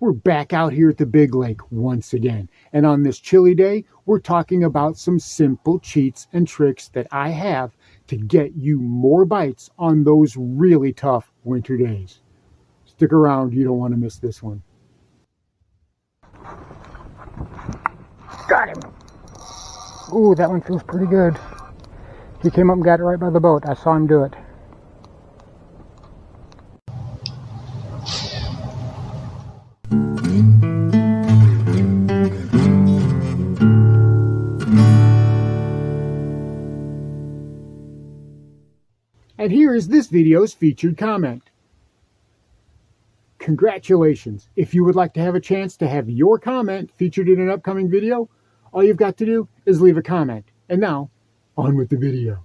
We're back out here at the big lake once again. And on this chilly day, we're talking about some simple cheats and tricks that I have to get you more bites on those really tough winter days. Stick around, you don't want to miss this one. Got him. Ooh, that one feels pretty good. He came up and got it right by the boat. I saw him do it. And here is this video's featured comment. Congratulations! If you would like to have a chance to have your comment featured in an upcoming video, all you've got to do is leave a comment. And now, on with the video.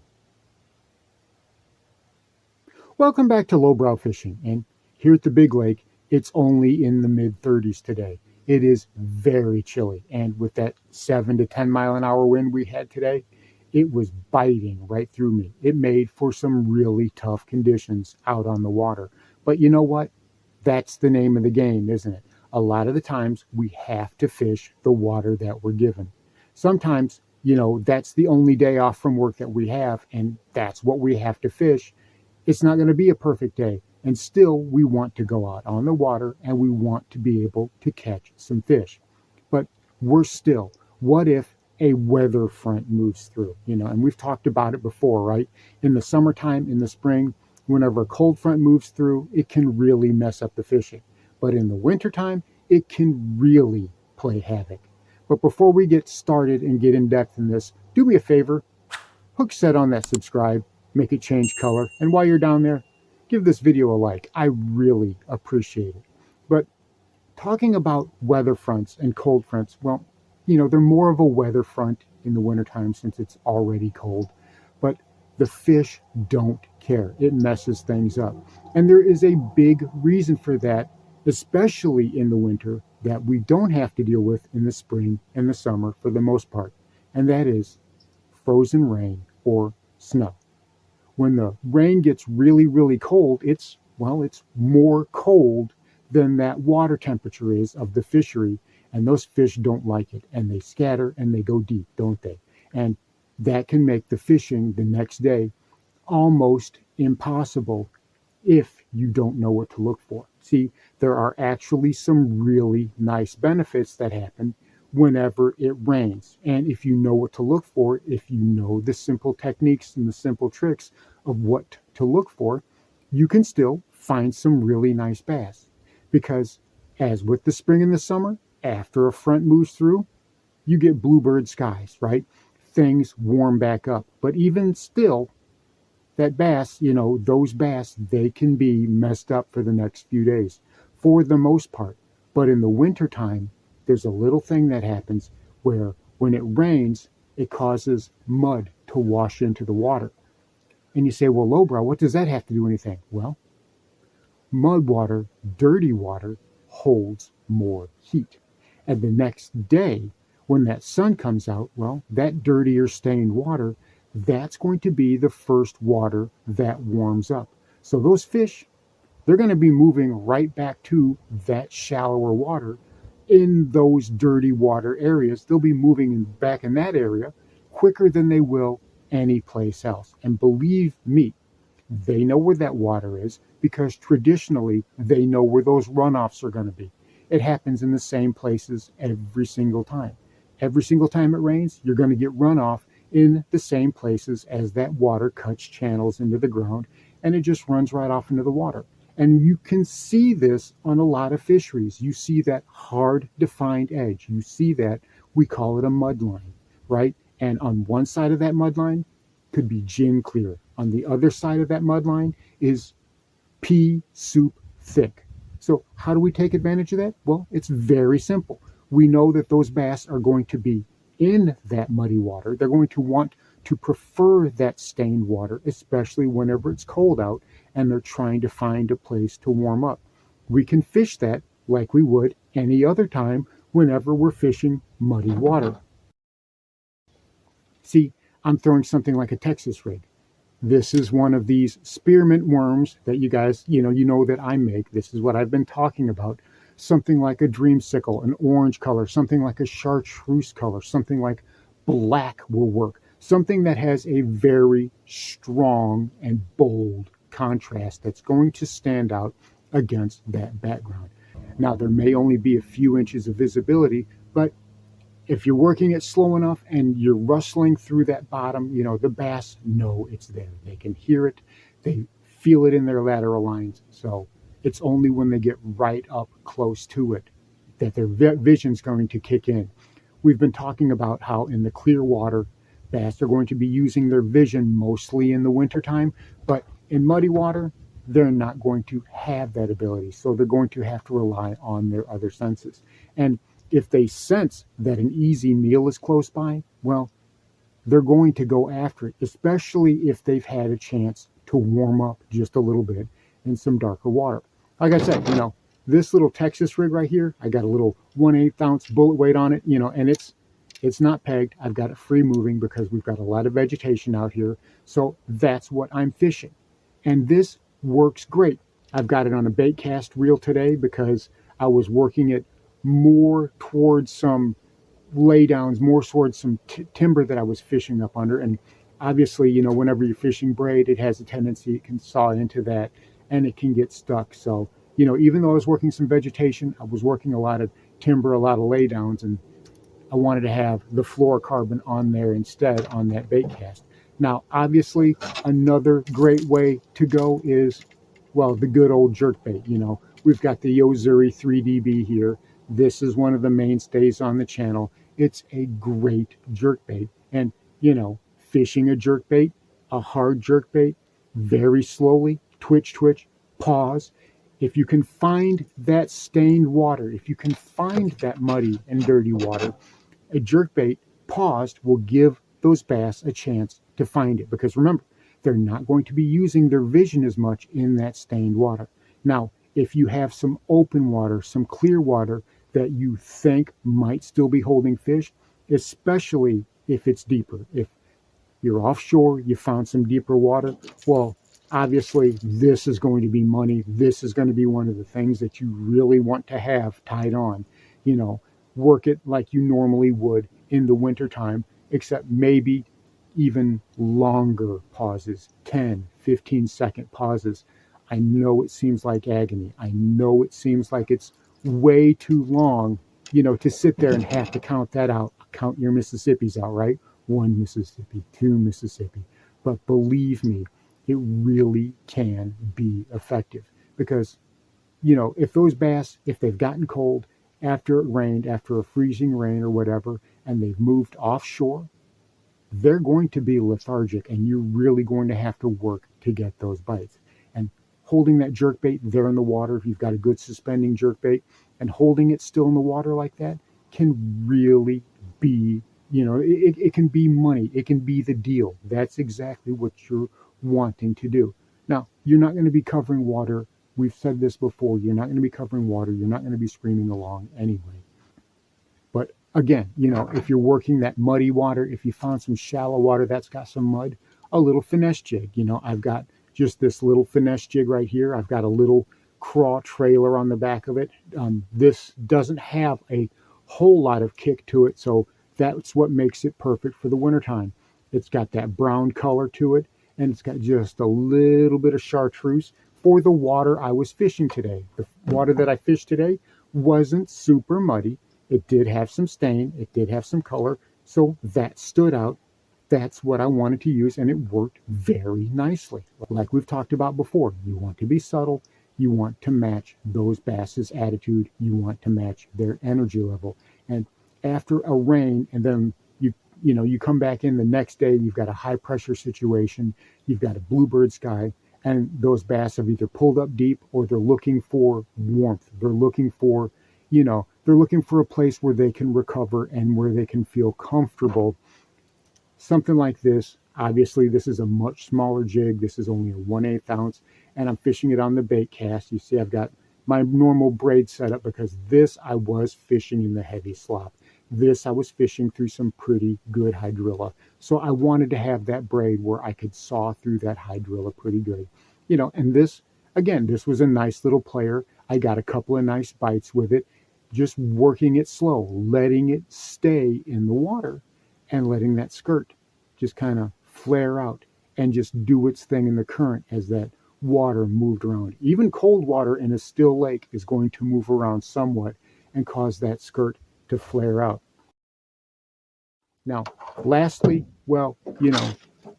Welcome back to Lowbrow Fishing, and here at the Big Lake, it's only in the mid-30s today. It is very chilly, and with that 7 to 10 mile an hour wind we had today, it was biting right through me. It made for some really tough conditions out on the water. But you know what? That's the name of the game, isn't it? A lot of the times we have to fish the water that we're given. Sometimes, that's the only day off from work that we have, and that's what we have to fish. It's not going to be a perfect day, and still we want to go out on the water and we want to be able to catch some fish. But what if a weather front moves through, and we've talked about it before, right? In the summertime, in the spring, whenever a cold front moves through, it can really mess up the fishing. But in the wintertime, it can really play havoc. But before we get started and get in depth in this, do me a favor, hook set on that subscribe, make it change color, and while you're down there, give this video a like. I really appreciate it. But talking about weather fronts and cold fronts, well, they're more of a weather front in the wintertime since it's already cold. But the fish don't care. It messes things up. And there is a big reason for that, especially in the winter, that we don't have to deal with in the spring and the summer for the most part. And that is frozen rain or snow. When the rain gets really, really cold, it's more cold than that water temperature is of the fishery. And those fish don't like it, and they scatter and they go deep, don't they? And that can make the fishing the next day almost impossible if you don't know what to look for. See, there are actually some really nice benefits that happen whenever it rains. And if you know what to look for, if you know the simple techniques and the simple tricks of what to look for, you can still find some really nice bass. Because as with the spring and the summer, after a front moves through, you get bluebird skies, right? Things warm back up. But even still, that bass, those bass, they can be messed up for the next few days for the most part. But in the wintertime, there's a little thing that happens where when it rains, it causes mud to wash into the water. And you say, well, Lowbrow, what does that have to do with anything? Well, mud water, dirty water, holds more heat. And the next day, when that sun comes out, well, that dirty or stained water, that's going to be the first water that warms up. So those fish, they're going to be moving right back to that shallower water in those dirty water areas. They'll be moving back in that area quicker than they will any place else. And believe me, they know where that water is because traditionally they know where those runoffs are going to be. It happens in the same places every single time. Every single time it rains, you're going to get runoff in the same places as that water cuts channels into the ground, and it just runs right off into the water. And you can see this on a lot of fisheries. You see that hard defined edge. You see that, we call it a mud line, right? And on one side of that mud line could be gin clear. On the other side of that mud line is pea soup thick. So how do we take advantage of that? Well, it's very simple. We know that those bass are going to be in that muddy water. They're going to want to prefer that stained water, especially whenever it's cold out and they're trying to find a place to warm up. We can fish that like we would any other time whenever we're fishing muddy water. See, I'm throwing something like a Texas rig. This is one of these spearmint worms that you guys, you know that I make. This is what I've been talking about. something like a dreamsicle, an orange color, something like a chartreuse color, something like black will work. Something that has a very strong and bold contrast that's going to stand out against that background. Now, there may only be a few inches of visibility, but if you're working it slow enough and you're rustling through that bottom, the bass know it's there. They can hear it. They feel it in their lateral lines. So it's only when they get right up close to it that their vision's going to kick in. We've been talking about how in the clear water, bass are going to be using their vision mostly in the wintertime, but in muddy water, they're not going to have that ability. So they're going to have to rely on their other senses. And if they sense that an easy meal is close by, well, they're going to go after it, especially if they've had a chance to warm up just a little bit in some darker water. Like I said, this little Texas rig right here, I got a little 1/8 ounce bullet weight on it, and it's not pegged. I've got it free moving because we've got a lot of vegetation out here. So that's what I'm fishing. And this works great. I've got it on a bait cast reel today because I was working it more towards some laydowns, more towards some timber that I was fishing up under. And obviously, whenever you're fishing braid, it has a tendency, it can saw into that and it can get stuck. So, even though I was working some vegetation, I was working a lot of timber, a lot of laydowns, and I wanted to have the fluorocarbon on there instead on that bait cast. Now, obviously, another great way to go is, well, the good old jerkbait. We've got the Yo-Zuri 3DB here. This is one of the mainstays on the channel. It's a great jerkbait. And, fishing a jerkbait, a hard jerkbait, very slowly, twitch, pause. If you can find that stained water, if you can find that muddy and dirty water, a jerkbait paused will give those bass a chance to find it. Because remember, they're not going to be using their vision as much in that stained water. Now, if you have some open water, some clear water that you think might still be holding fish, especially if it's deeper. If you're offshore, you found some deeper water, well, obviously this is going to be money. This is going to be one of the things that you really want to have tied on. Work it like you normally would in the wintertime, except maybe even longer pauses, 10, 15-second pauses. I know it seems like agony. I know it seems like it's way too long, to sit there and have to count that out. Count your Mississippis out, right? 1 Mississippi, 2 Mississippi. But believe me, it really can be effective because, if those bass, if they've gotten cold after it rained, after a freezing rain or whatever, and they've moved offshore, they're going to be lethargic and you're really going to have to work to get those bites. And holding that jerkbait there in the water, if you've got a good suspending jerkbait, and holding it still in the water like that can really be, it can be money. It can be the deal. That's exactly what you're wanting to do. Now, you're not going to be covering water. We've said this before. You're not going to be covering water. You're not going to be screaming along anyway. But again, if you're working that muddy water, if you found some shallow water that's got some mud, a little finesse jig. I've got just this little finesse jig right here. I've got a little craw trailer on the back of it. This doesn't have a whole lot of kick to it, so that's what makes it perfect for the wintertime. It's got that brown color to it, and it's got just a little bit of chartreuse for the water I was fishing today. The water that I fished today wasn't super muddy. It did have some stain. It did have some color. So that stood out. That's what I wanted to use, and it worked very nicely. Like we've talked about before, you want to be subtle. You want to match those bass's attitude. You want to match their energy level. And after a rain, and then you come back in the next day, you've got a high pressure situation. You've got a bluebird sky. And those bass have either pulled up deep or they're looking for warmth. They're looking for, they're looking for a place where they can recover and where they can feel comfortable. Something like this. Obviously, this is a much smaller jig. This is only a 1/8 ounce, and I'm fishing it on the bait cast. You see, I've got my normal braid setup because this I was fishing in the heavy slop. This I was fishing through some pretty good hydrilla. So I wanted to have that braid where I could saw through that hydrilla pretty good. And this, again, this was a nice little player. I got a couple of nice bites with it, just working it slow, letting it stay in the water and letting that skirt just kind of flare out and just do its thing in the current as that water moved around. Even cold water in a still lake is going to move around somewhat and cause that skirt to flare out. Now, lastly, well,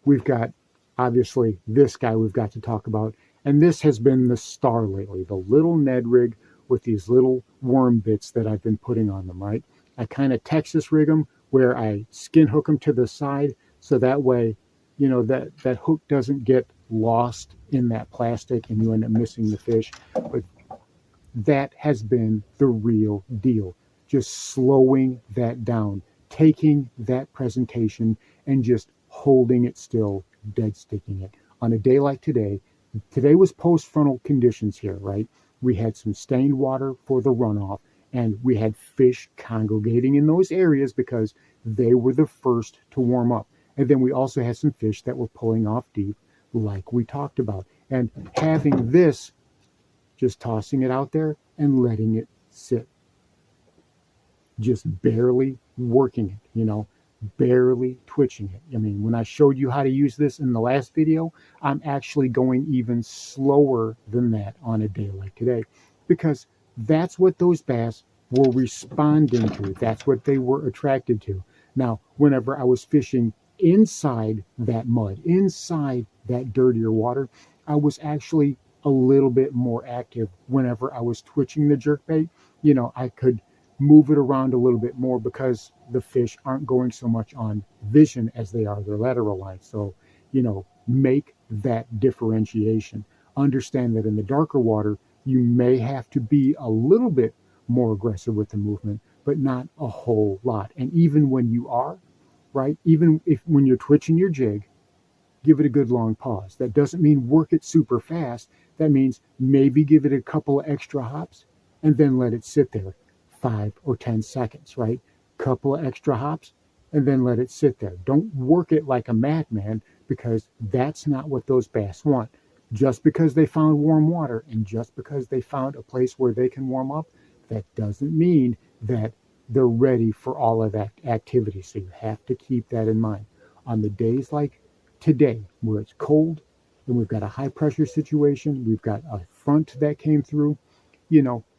we've got obviously this guy we've got to talk about, and this has been the star lately, the little Ned rig with these little worm bits that I've been putting on them, right? I kind of Texas rig them where I skin hook them to the side so that way, that hook doesn't get lost in that plastic and you end up missing the fish. But that has been the real deal. Just slowing that down, taking that presentation and just holding it still, dead sticking it. On a day like today, today was post-frontal conditions here, right? We had some stained water for the runoff, and we had fish congregating in those areas because they were the first to warm up. And then we also had some fish that were pulling off deep, like we talked about. And having this, just tossing it out there and letting it sit. Just barely working it, barely twitching it. I mean, when I showed you how to use this in the last video, I'm actually going even slower than that on a day like today, because that's what those bass were responding to. That's what they were attracted to. Now, whenever I was fishing inside that mud, inside that dirtier water, I was actually a little bit more active. Whenever I was twitching the jerkbait, I could move it around a little bit more because the fish aren't going so much on vision as they are their lateral line. So, make that differentiation. Understand that in the darker water, you may have to be a little bit more aggressive with the movement, but not a whole lot. And even when you are, right, even if when you're twitching your jig, give it a good long pause. That doesn't mean work it super fast. That means maybe give it a couple of extra hops and then let it sit there 5 or 10 seconds, right? Couple of extra hops and then let it sit there. Don't work it like a madman, because that's not what those bass want. Just because they found warm water and just because they found a place where they can warm up, that doesn't mean that they're ready for all of that activity. So you have to keep that in mind. On the days like today, where it's cold and we've got a high pressure situation, we've got a front that came through,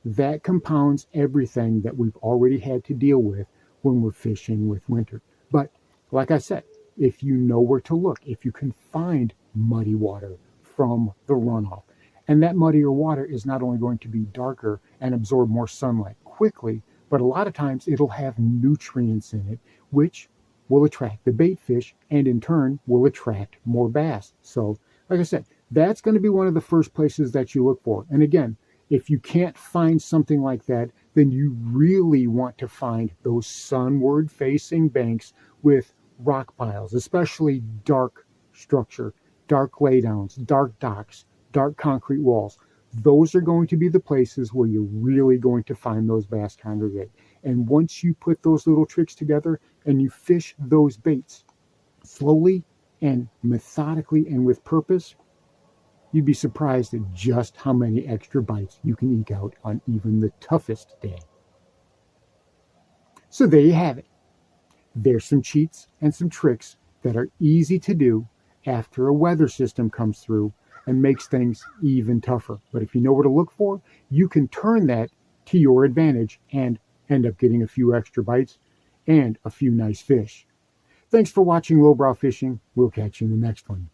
that compounds everything that we've already had to deal with when we're fishing with winter. But like I said, if you know where to look, if you can find muddy water from the runoff, and that muddier water is not only going to be darker and absorb more sunlight quickly, but a lot of times it'll have nutrients in it, which will attract the bait fish and in turn will attract more bass. So like I said, that's going to be one of the first places that you look for. And again, if you can't find something like that, then you really want to find those sunward facing banks with rock piles, especially dark structure, dark laydowns, dark docks, dark concrete walls. Those are going to be the places where you're really going to find those bass congregate. And once you put those little tricks together and you fish those baits slowly and methodically and with purpose, you'd be surprised at just how many extra bites you can eke out on even the toughest day. So there you have it. There's some cheats and some tricks that are easy to do after a weather system comes through and makes things even tougher. But if you know what to look for, you can turn that to your advantage and end up getting a few extra bites and a few nice fish. Thanks for watching Lowbrow Fishing. We'll catch you in the next one.